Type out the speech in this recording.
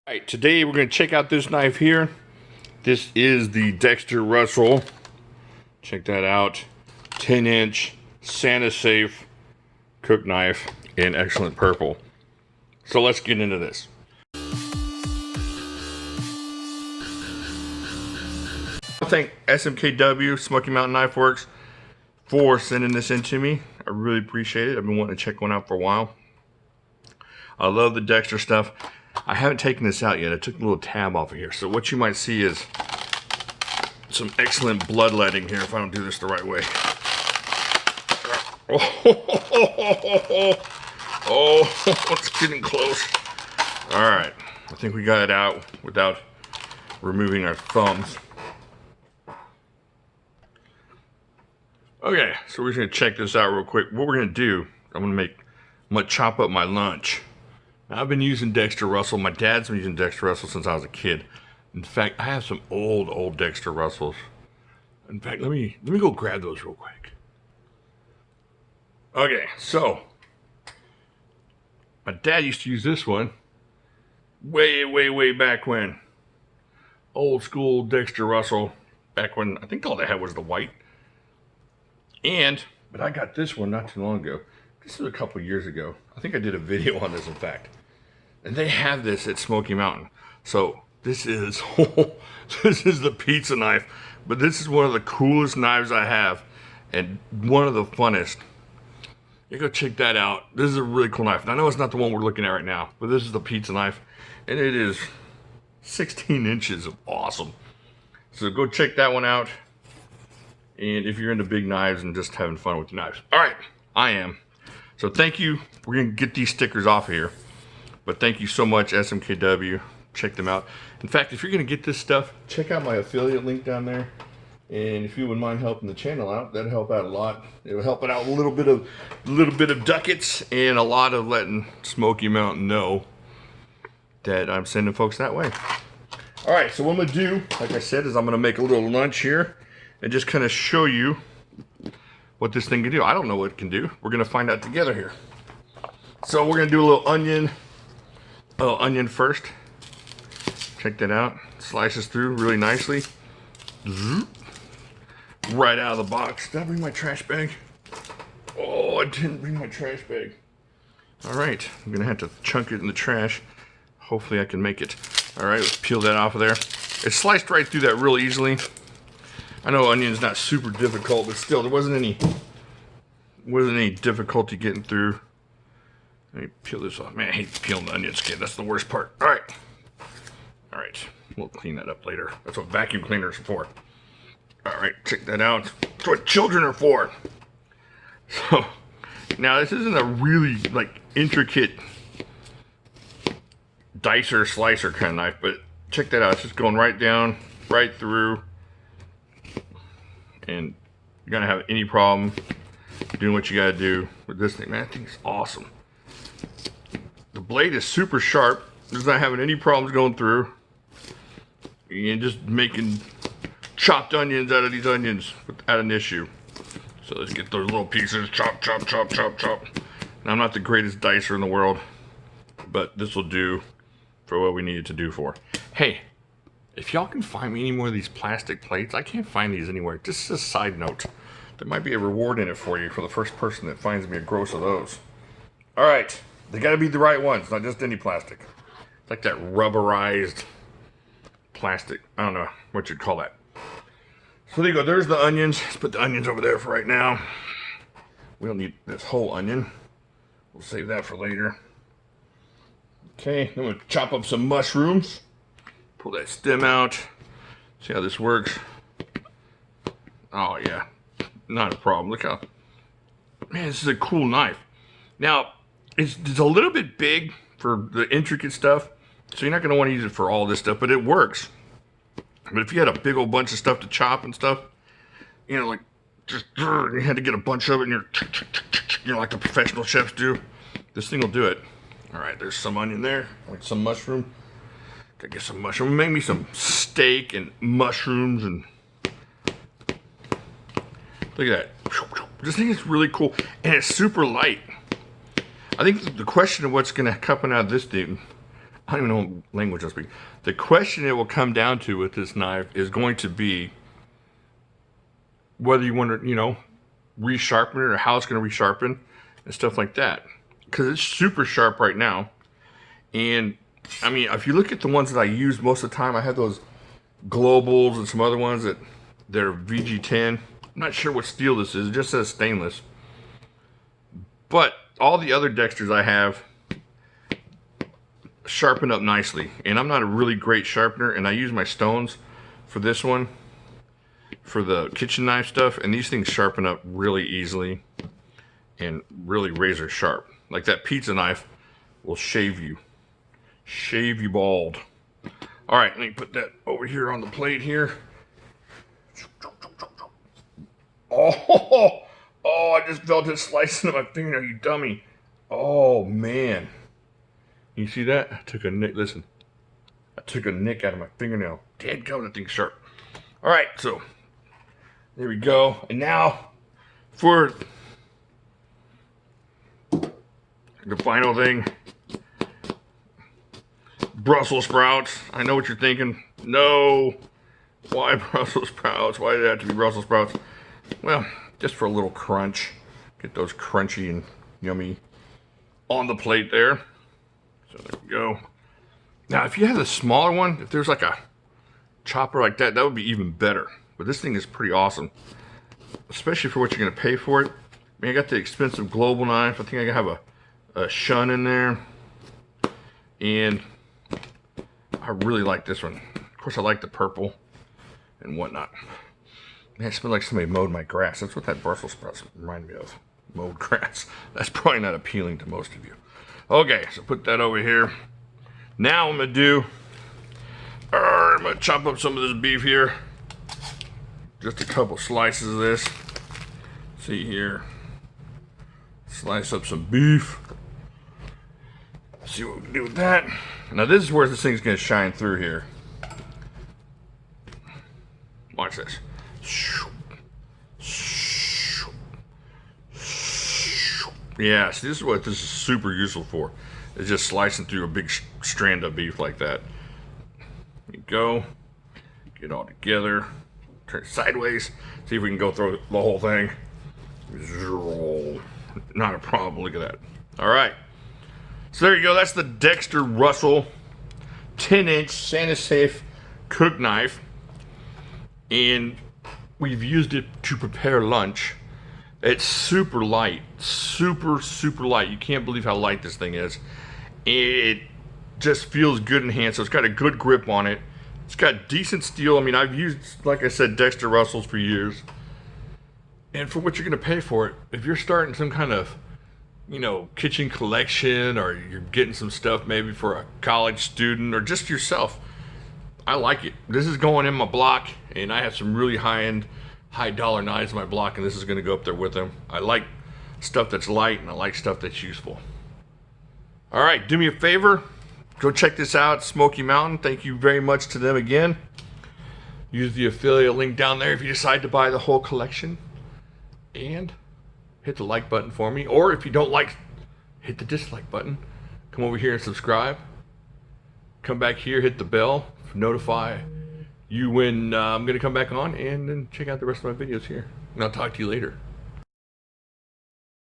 Alright, today we're going to check out this knife here. This is the Dexter Russell. Check that out. 10-inch Sani-Safe Cook Knife in excellent purple. So let's get into this. I thank SMKW, Smoky Mountain Knife Works, for sending this in to me. I really appreciate it. I've been wanting to check one out for a while. I love the Dexter stuff. I haven't taken this out yet. I took a little tab off of here. So what you might see is some excellent bloodletting here if I don't do this the right way. Oh, it's getting close. All right, I think we got it out without removing our thumbs. Okay, so we're just gonna check this out real quick. What we're gonna do, I'm gonna chop up my lunch. Now, I've been using Dexter Russell. My dad's been using Dexter Russell since I was a kid. In fact, I have some old Dexter Russells. In fact, let me go grab those real quick. Okay, so my dad used to use this one way back when. Old school Dexter Russell, back when I think all they had was the white. But I got this one not too long ago. This was a couple years ago. I think I did a video on this, in fact. And they have this at Smoky Mountain. So this is this is the pizza knife. But this is one of the coolest knives I have, and one of the funnest. You go check that out. This is a really cool knife. And I know it's not the one we're looking at right now, but this is the pizza knife, and it is 16 inches of awesome. So go check that one out. And if you're into big knives and just having fun with your knives. All right, I am. So thank you. We're gonna get these stickers off of here. But thank you so much, SMKW. Check them out. In fact, if you're gonna get this stuff, check out my affiliate link down there. And if you wouldn't mind helping the channel out, that'd help out a lot. It'll help it out a little bit of ducats and a lot of letting Smoky Mountain know that I'm sending folks that way. All right, so what I'm gonna do, like I said, is I'm gonna make a little lunch here and just kind of show you what this thing can do. I don't know what it can do. We're gonna find out together here. So we're gonna do a little onion first. Check that out. Slices through really nicely. Right out of the box. Did I bring my trash bag? Oh, I didn't bring my trash bag. All right, I'm gonna have to chunk it in the trash. Hopefully I can make it. All right, let's peel that off of there. It sliced right through that real easily. I know onion's not super difficult, but still, there wasn't any difficulty getting through. Let me peel this off. Man, I hate peeling the onion skin. That's the worst part. All right, we'll clean that up later. That's what vacuum cleaners are for. All right, check that out. That's what children are for. So now this isn't a really like intricate dicer slicer kind of knife, but check that out. It's just going right down, right through. And you're gonna have any problem doing what you gotta do with this thing. Man, that thing's awesome. The blade is super sharp. It's not having any problems going through. And just making chopped onions out of these onions without an issue. So let's get those little pieces. Chop. Now, I'm not the greatest dicer in the world, but this will do for what we need it to do for. Hey, if y'all can find me any more of these plastic plates, I can't find these anywhere. Just a side note. There might be a reward in it for you for the first person that finds me a gross of those. All right, they gotta be the right ones, not just any plastic. It's like that rubberized plastic. I don't know what you'd call that. So there you go, there's the onions. Let's put the onions over there for right now. We don't need this whole onion. We'll save that for later. Okay, then we'll chop up some mushrooms. Pull that stem out. See how this works. Oh yeah, not a problem. Look how, man, this is a cool knife. Now, it's a little bit big for the intricate stuff, so you're not gonna wanna use it for all this stuff, but it works. But if you had a big old bunch of stuff to chop and stuff, you know, like, just, you had to get a bunch of it and you're like the professional chefs do, this thing will do it. All right, there's some onion there, like some mushroom. Gotta get some mushroom. Make me some steak and mushrooms and look at that. This thing is really cool and it's super light. I think the question of what's gonna come out of this thing, I don't even know what language I speak. The question it will come down to with this knife is going to be whether you want to, you know, resharpen it or how it's going to resharpen and stuff like that. Because it's super sharp right now. And I mean, if you look at the ones that I use most of the time, I have those Globals and some other ones that they're VG10. I'm not sure what steel this is. It just says stainless. But all the other Dexters I have sharpen up nicely. And I'm not a really great sharpener, and I use my stones for this one, for the kitchen knife stuff, and these things sharpen up really easily and really razor sharp. Like that pizza knife will shave you bald. All right, let me put that over here on the plate here. Oh, I just felt it slicing my fingernail, you dummy. Oh man, you see that? I took a nick. Listen, I took a nick out of my fingernail. Dadgum, that thing's sharp. All right, so there we go. And now for the final thing. Brussels sprouts. I know what you're thinking. No. Why Brussels sprouts? Why did it have to be Brussels sprouts? Well, just for a little crunch. Get those crunchy and yummy on the plate there. So there we go. Now, if you have the smaller one, if there's like a chopper like that, that would be even better. But this thing is pretty awesome. Especially for what you're going to pay for it. I mean, I got the expensive Global knife. I think I have a shun in there. And I really like this one. Of course, I like the purple and whatnot. Man, it smells like somebody mowed my grass. That's what that Brussels sprouts remind me of. Mowed grass. That's probably not appealing to most of you. Okay, so put that over here. Now I'm going to do... I'm going to chop up some of this beef here. Just a couple slices of this. See here. Slice up some beef. See what we can do with that. Now this is where this thing's going to shine through here. Watch this. Yeah, see, this is what this is super useful for. It's just slicing through a big strand of beef like that. There you go. Get it all together. Turn it sideways. See if we can go through the whole thing. Not a problem. Look at that. All right. So there you go. That's the Dexter Russell 10-inch Sani-Safe Cook Knife. And we've used it to prepare lunch. It's super light. Super, super light. You can't believe how light this thing is. It just feels good in hand. So it's got a good grip on it. It's got decent steel. I mean, I've used, like I said, Dexter Russells for years. And for what you're going to pay for it, if you're starting some kind of, you know, kitchen collection, or you're getting some stuff maybe for a college student or just yourself, I like it. This is going in my block, and I have some really high-end, high-dollar knives in my block, and this is going to go up there with them. I like stuff that's light, and I like stuff that's useful. All right, do me a favor. Go check this out, Smoky Mountain. Thank you very much to them again. Use the affiliate link down there if you decide to buy the whole collection. And hit the like button for me. Or if you don't like, hit the dislike button. Come over here and subscribe. Come back here, hit the bell, notify you when I'm going to come back on, and then check out the rest of my videos here. And I'll talk to you later.